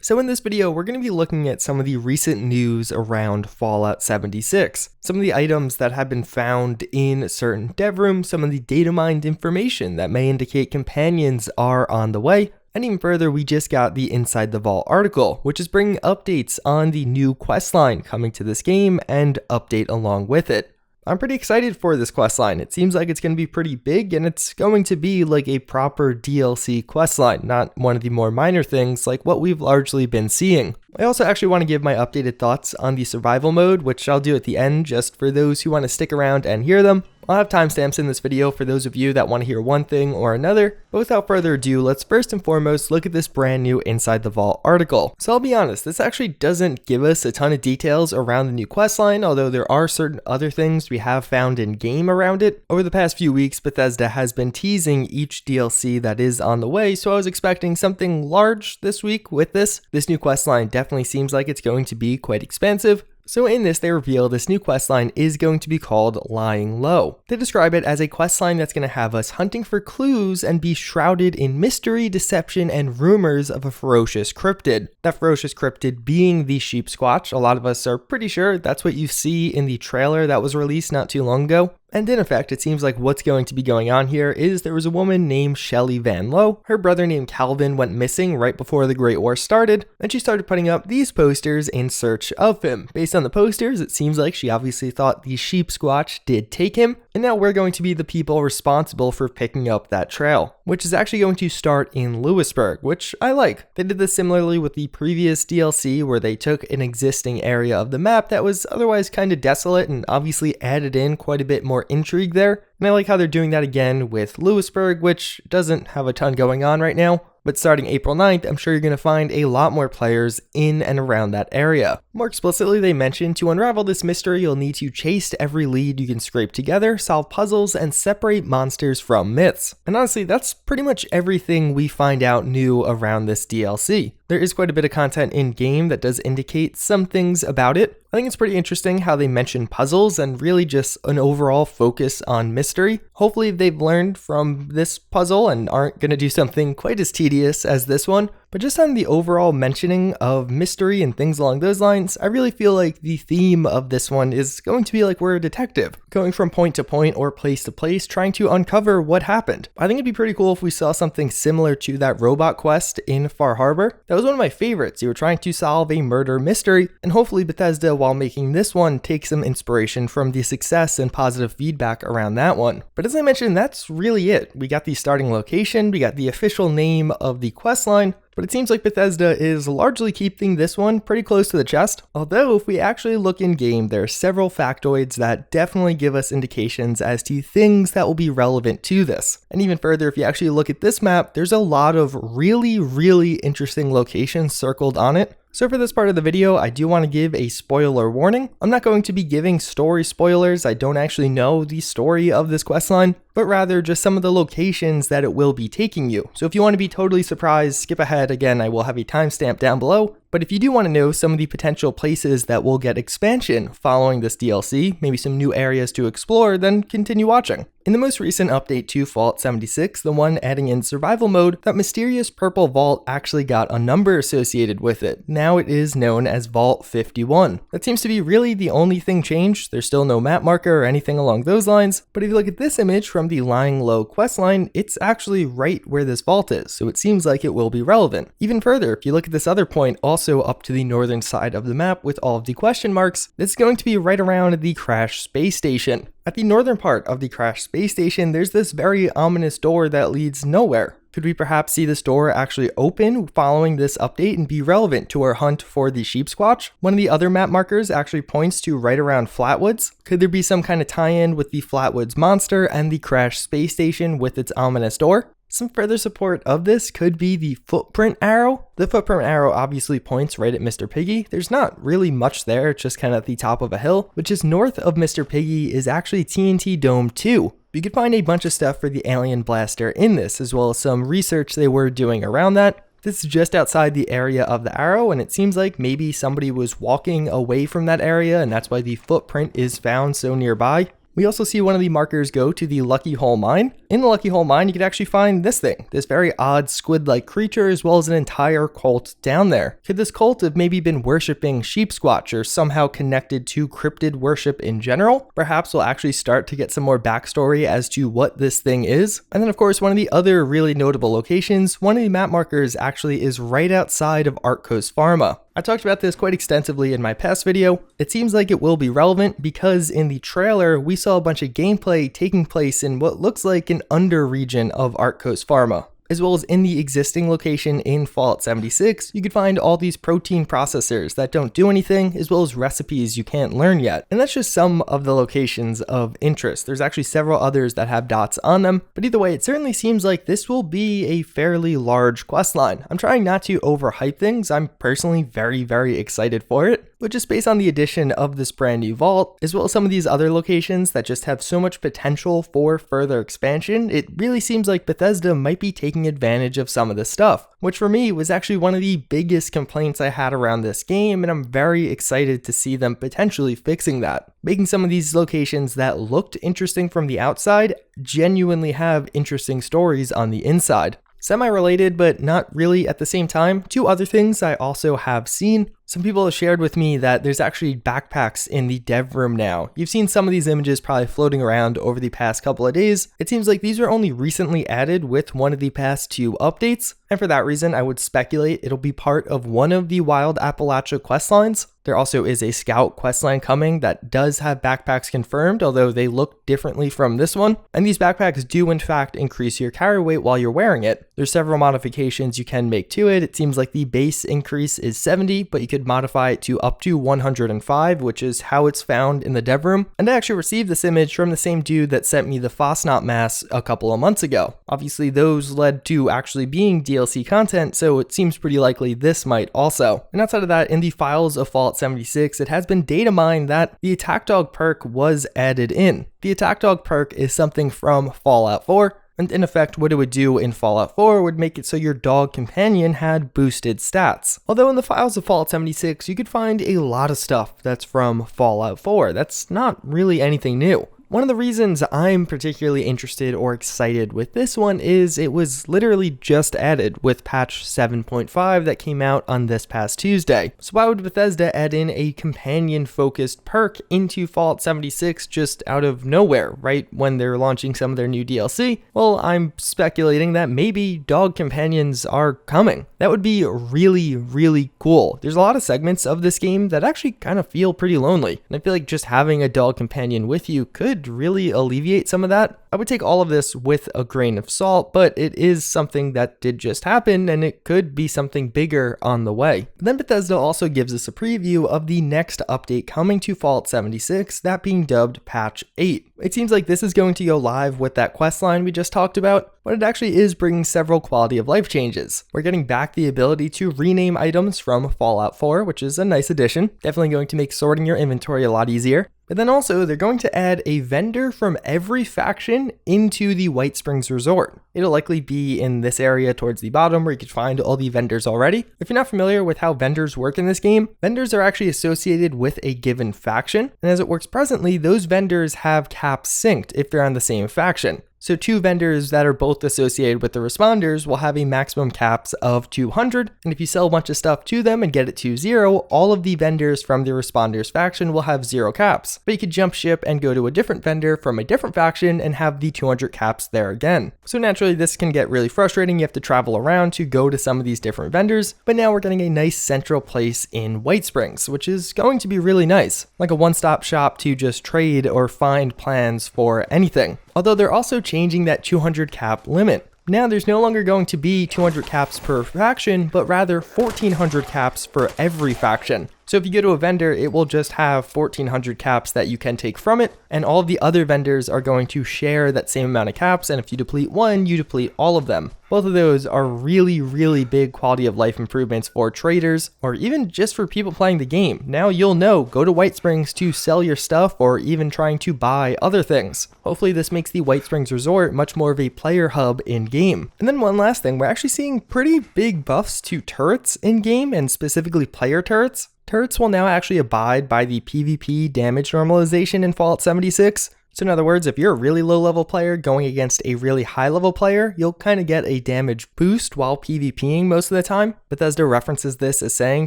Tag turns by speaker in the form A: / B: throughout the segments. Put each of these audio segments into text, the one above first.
A: So in this video, we're going to be looking at some of the recent news around Fallout 76. Some of the items that have been found in certain dev rooms, some of the Datamined information that may indicate companions are on the way, and even further, we just got the Inside the Vault article, which is bringing updates on the new questline coming to this game and update along with it. I'm pretty excited for this questline. It seems like it's going to be pretty big, and it's going to be like a proper DLC questline, not one of the more minor things like what we've largely been seeing. I also actually want to give my updated thoughts on the survival mode, which I'll do at the end just for those who want to stick around and hear them. I'll have timestamps in this video for those of you that want to hear one thing or another, but without further ado, let's first and foremost look at this brand new Inside the Vault article. So I'll be honest, this actually doesn't give us a ton of details around the new questline, although there are certain other things we have found in game around it. Over the past few weeks, Bethesda has been teasing each DLC that is on the way, so I was expecting something large this week with this. This new questline definitely seems like it's going to be quite expansive. So in this, they reveal this new questline is going to be called Lying Low. They describe it as a questline that's going to have us hunting for clues and be shrouded in mystery, deception, and rumors of a ferocious cryptid. That ferocious cryptid being the Sheepsquatch. A lot of us are pretty sure that's what you see in the trailer that was released not too long ago. And in effect, it seems like what's going to be going on here is there was a woman named Shelley Van Lowe. Her brother named Calvin went missing right before the Great War started, and she started putting up these posters in search of him. Based on the posters, it seems like she obviously thought the Sheepsquatch did take him, and now we're going to be the people responsible for picking up that trail, which is actually going to start in Lewisburg, which I like. They did this similarly with the previous DLC where they took an existing area of the map that was otherwise kind of desolate and obviously added in quite a bit more intrigue there. And I like how they're doing that again with Lewisburg, which doesn't have a ton going on right now. But starting April 9th, I'm sure you're going to find a lot more players in and around that area. More explicitly, they mentioned to unravel this mystery, you'll need to chase every lead you can scrape together, solve puzzles, and separate monsters from myths. And honestly, that's pretty much everything we find out new around this DLC. There is quite a bit of content in game that does indicate some things about it. I think it's pretty interesting how they mention puzzles and really just an overall focus on mystery. Hopefully they've learned from this puzzle and aren't going to do something quite as tedious as this one. But just on the overall mentioning of mystery and things along those lines, I really feel like the theme of this one is going to be like we're a detective, going from point to point or place to place, trying to uncover what happened. I think it'd be pretty cool if we saw something similar to that robot quest in Far Harbor. That was one of my favorites. You were trying to solve a murder mystery, and hopefully Bethesda, while making this one, take some inspiration from the success and positive feedback around that one. But as I mentioned, that's really it. We got the starting location, we got the official name of the questline, but it seems like Bethesda is largely keeping this one pretty close to the chest. Although if we actually look in game, there are several factoids that definitely give us indications as to things that will be relevant to this. And even further, if you actually look at this map, there's a lot of really interesting locations circled on it. So for this part of the video, I do want to give a spoiler warning. I'm not going to be giving story spoilers. I don't actually know the story of this questline, but rather just some of the locations that it will be taking you. So if you want to be totally surprised, skip ahead. Again, I will have a timestamp down below. But if you do want to know some of the potential places that will get expansion following this DLC, maybe some new areas to explore, then continue watching. In the most recent update to Fallout 76, the one adding in survival mode, that mysterious purple vault actually got a number associated with it. Now it is known as Vault 51. That seems to be really the only thing changed. There's still no map marker or anything along those lines, but if you look at this image from the Lying Low questline, it's actually right where this vault is, so it seems like it will be relevant. Even further, if you look at this other point, also up to the northern side of the map with all of the question marks, it's going to be right around the crashed space station. At the northern part of the crashed space station, there's this very ominous door that leads nowhere. Could we perhaps see this door actually open following this update and be relevant to our hunt for the Sheepsquatch? One of the other map markers actually points to right around Flatwoods. Could there be some kind of tie-in with the Flatwoods monster and the crashed space station with its ominous door? Some further support of this could be the footprint arrow. The footprint arrow obviously points right at Mr. Piggy. There's not really much there, it's just kind of at the top of a hill, which is north of Mr. Piggy is actually TNT Dome 2. You could find a bunch of stuff for the alien blaster in this, as well as some research they were doing around that. This is just outside the area of the arrow, and it seems like maybe somebody was walking away from that area, and that's why the footprint is found so nearby. We also see one of the markers go to the Lucky Hole Mine. In the Lucky Hole Mine, you could actually find this thing, this very odd squid-like creature, as well as an entire cult down there. Could this cult have maybe been worshipping Sheepsquatch or somehow connected to cryptid worship in general? Perhaps we'll actually start to get some more backstory as to what this thing is. And then of course, one of the other really notable locations, one of the map markers actually is right outside of Arcos Pharma. I talked about this quite extensively in my past video. It seems like it will be relevant because in the trailer, we saw a bunch of gameplay taking place in what looks like an under region of Arcos Pharma. As well as in the existing location in Fallout 76, you could find all these protein processors that don't do anything, as well as recipes you can't learn yet. And that's just some of the locations of interest. There's actually several others that have dots on them, but either way, it certainly seems like this will be a fairly large questline. I'm trying not to overhype things. I'm personally very excited for it. But just based on the addition of this brand new vault, as well as some of these other locations that just have so much potential for further expansion, it really seems like Bethesda might be taking advantage of some of this stuff, which for me was actually one of the biggest complaints I had around this game, and I'm very excited to see them potentially fixing that. Making some of these locations that looked interesting from the outside genuinely have interesting stories on the inside. Semi-related, but not really at the same time, two other things I also have seen. Some people have shared with me that there's actually backpacks in the dev room now. You've seen some of these images probably floating around over the past couple of days. It seems like these were only recently added with one of the past 2 updates, and for that reason, I would speculate it'll be part of one of the Wild Appalachia questlines. There also is a Scout questline coming that does have backpacks confirmed, although they look differently from this one. And these backpacks do in fact increase your carry weight while you're wearing it. There's several modifications you can make to it. It seems like the base increase is 70, but you could modify it to up to 105, which is how it's found in the dev room. And I actually received this image from the same dude that sent me the Fosnot mask a couple of months ago. Obviously, those led to actually being DLC content, so it seems pretty likely this might also. And outside of that, in the files of Fallout 76, it has been data mined that the Attack Dog perk was added in. The Attack Dog perk is something from Fallout 4, and in effect what it would do in Fallout 4 would make it so your dog companion had boosted stats. Although in the files of Fallout 76, you could find a lot of stuff that's from Fallout 4. That's not really anything new. One of the reasons I'm particularly interested or excited with this one is it was literally just added with patch 7.5 that came out on this past Tuesday. So why would Bethesda add in a companion-focused perk into Fallout 76 just out of nowhere, right when they're launching some of their new DLC? Well, I'm speculating that maybe dog companions are coming. That would be really cool. There's a lot of segments of this game that actually kind of feel pretty lonely, and I feel like just having a dog companion with you could really alleviate some of that. I would take all of this with a grain of salt, but it is something that did just happen, and it could be something bigger on the way. But then Bethesda also gives us a preview of the next update coming to Fallout 76, that being dubbed Patch 8. It seems like this is going to go live with that questline we just talked about, but it actually is bringing several quality of life changes. We're getting back the ability to rename items from Fallout 4, which is a nice addition. Definitely going to make sorting your inventory a lot easier. But then also, they're going to add a vendor from every faction into the White Springs Resort. It'll likely be in this area towards the bottom where you can find all the vendors already. If you're not familiar with how vendors work in this game, vendors are actually associated with a given faction. And as it works presently, those vendors have caps synced if they're on the same faction. So 2 vendors that are both associated with the responders will have a maximum caps of 200, and if you sell a bunch of stuff to them and get it to 0, all of the vendors from the responders faction will have 0 caps. But you could jump ship and go to a different vendor from a different faction and have the 200 caps there again. So naturally this can get really frustrating. You have to travel around to go to some of these different vendors, but now we're getting a nice central place in White Springs, which is going to be really nice. Like a one-stop shop to just trade or find plans for anything. Although they're also changing that 200 cap limit. Now there's no longer going to be 200 caps per faction, but rather 1400 caps for every faction. So if you go to a vendor, it will just have 1400 caps that you can take from it, and all of the other vendors are going to share that same amount of caps, and if you deplete one, you deplete all of them. Both of those are really big quality of life improvements for traders, or even just for people playing the game. Now you'll know, go to White Springs to sell your stuff, or even trying to buy other things. Hopefully this makes the White Springs Resort much more of a player hub in-game. And then one last thing, we're actually seeing pretty big buffs to turrets in-game, and specifically player turrets. Turrets will now actually abide by the PvP damage normalization in Fallout 76. So in other words, if you're a really low level player going against a really high level player, you'll kind of get a damage boost while PvPing most of the time. Bethesda references this as saying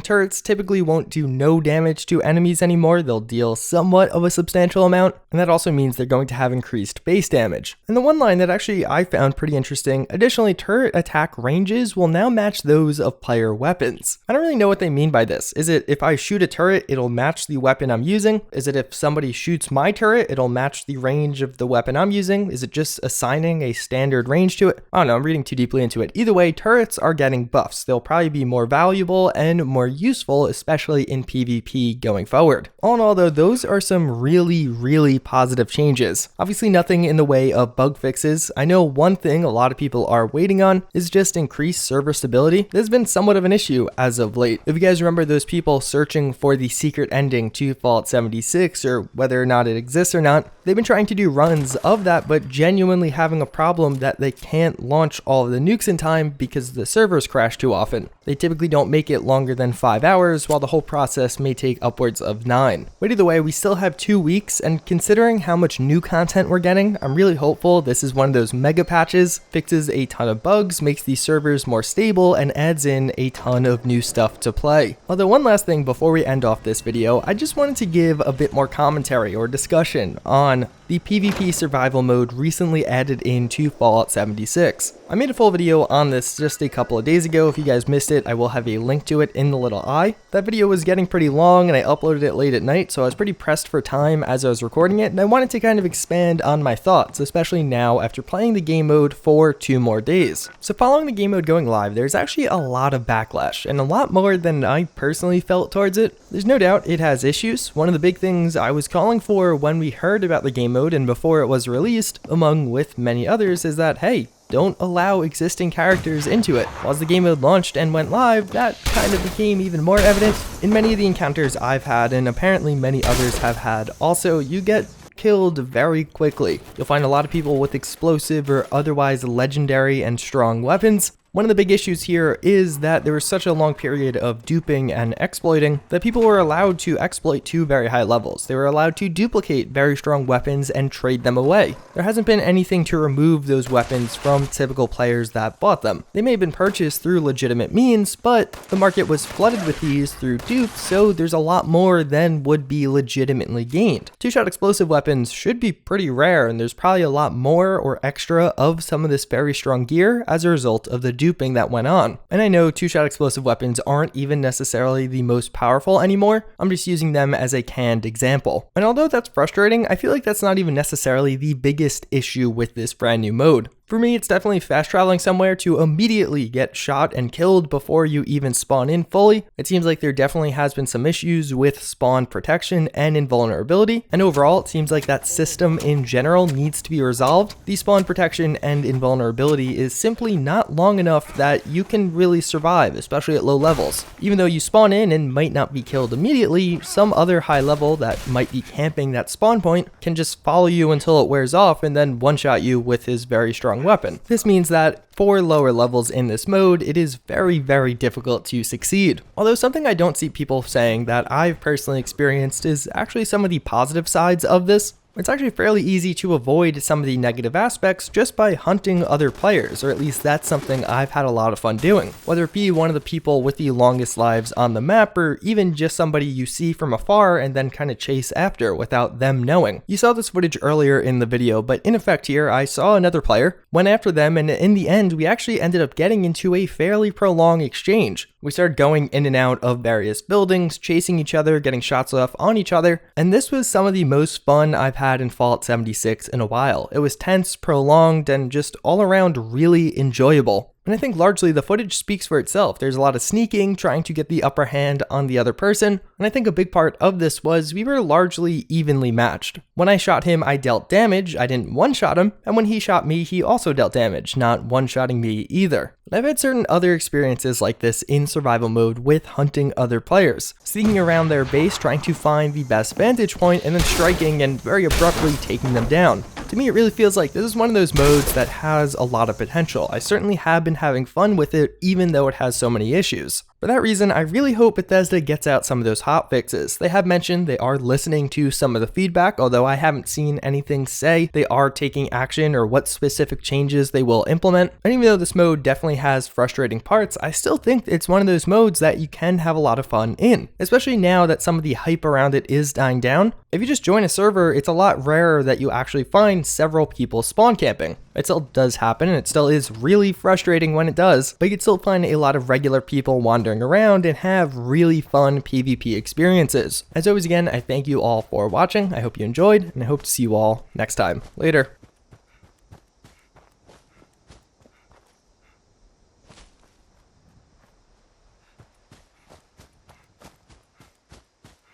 A: turrets typically won't do no damage to enemies anymore, they'll deal somewhat of a substantial amount, and that also means they're going to have increased base damage. And the one line that actually I found pretty interesting, additionally turret attack ranges will now match those of player weapons. I don't really know what they mean by this. Is it if I shoot a turret, it'll match the weapon I'm using? Is it if somebody shoots my turret, it'll match the range of the weapon I'm using? Is it just assigning a standard range to it? I don't know, I'm reading too deeply into it. Either way, turrets are getting buffs. They'll probably be more valuable and more useful, especially in PvP going forward. All in all though, those are some really positive changes. Obviously nothing in the way of bug fixes. I know one thing a lot of people are waiting on is just increased server stability. This has been somewhat of an issue as of late. If you guys remember those people searching for the secret ending to Fallout 76, or whether or not it exists or not, they've been trying to do runs of that, but genuinely having a problem that they can't launch all of the nukes in time because the servers crash too often. They typically don't make it longer than 5 hours, while the whole process may take upwards of 9. But either way, we still have 2 weeks, and considering how much new content we're getting, I'm really hopeful this is one of those mega patches, fixes a ton of bugs, makes these servers more stable, and adds in a ton of new stuff to play. Although one last thing before we end off this video, I just wanted to give a bit more commentary or discussion on the PvP survival mode recently added into Fallout 76. I made a full video on this just a couple of days ago. If you guys missed it, I will have a link to it in the little eye. That video was getting pretty long and I uploaded it late at night, so I was pretty pressed for time as I was recording it, and I wanted to kind of expand on my thoughts, especially now after playing the game mode for 2 more days. So following the game mode going live, there's actually a lot of backlash, and a lot more than I personally felt towards it. There's no doubt it has issues. One of the big things I was calling for when we heard about the game mode and before it was released, among with many others, is that, hey, don't allow existing characters into it. As the game mode launched and went live, that kind of became even more evident. In many of the encounters I've had, and apparently many others have had also, you get killed very quickly. You'll find a lot of people with explosive or otherwise legendary and strong weapons. One of the big issues here is that there was such a long period of duping and exploiting that people were allowed to exploit to very high levels. They were allowed to duplicate very strong weapons and trade them away. There hasn't been anything to remove those weapons from typical players that bought them. They may have been purchased through legitimate means, but the market was flooded with these through dupes, so there's a lot more than would be legitimately gained. Two-shot explosive weapons should be pretty rare, and there's probably a lot more or extra of some of this very strong gear as a result of the duping that went on. And I know two-shot explosive weapons aren't even necessarily the most powerful anymore. I'm just using them as a canned example. And although that's frustrating, I feel like that's not even necessarily the biggest issue with this brand new mode. For me, it's definitely fast traveling somewhere to immediately get shot and killed before you even spawn in fully. It seems like there definitely has been some issues with spawn protection and invulnerability, and overall it seems like that system in general needs to be resolved. The spawn protection and invulnerability is simply not long enough that you can really survive, especially at low levels. Even though you spawn in and might not be killed immediately, some other high level that might be camping that spawn point can just follow you until it wears off and then one-shot you with his very strong weapon. This means that for lower levels in this mode, it is very difficult to succeed. Although something I don't see people saying that I've personally experienced is actually some of the positive sides of this. It's actually fairly easy to avoid some of the negative aspects just by hunting other players, or at least that's something I've had a lot of fun doing. Whether it be one of the people with the longest lives on the map, or even just somebody you see from afar and then kind of chase after without them knowing. You saw this footage earlier in the video, but in effect here, I saw another player, went after them, and in the end, we actually ended up getting into a fairly prolonged exchange. We started going in and out of various buildings, chasing each other, getting shots off on each other, and this was some of the most fun I've had in Fallout 76 in a while. It was tense, prolonged, and just all around really enjoyable. And I think largely the footage speaks for itself. There's a lot of sneaking, trying to get the upper hand on the other person, and I think a big part of this was we were largely evenly matched. When I shot him, I dealt damage, I didn't one-shot him, and when he shot me, he also dealt damage, not one-shotting me either. But I've had certain other experiences like this in survival mode with hunting other players, sneaking around their base trying to find the best vantage point and then striking and very abruptly taking them down. To me, it really feels like this is one of those modes that has a lot of potential. I certainly have been having fun with it, even though it has so many issues. For that reason, I really hope Bethesda gets out some of those hotfixes. They have mentioned they are listening to some of the feedback, although I haven't seen anything say they are taking action or what specific changes they will implement. And even though this mode definitely has frustrating parts, I still think it's one of those modes that you can have a lot of fun in, especially now that some of the hype around it is dying down. If you just join a server, it's a lot rarer that you actually find several people spawn camping. It still does happen, and it still is really frustrating when it does, but you can still find a lot of regular people wandering around and have really fun PvP experiences. As always, again, I thank you all for watching. I hope you enjoyed, and I hope to see you all next time. Later.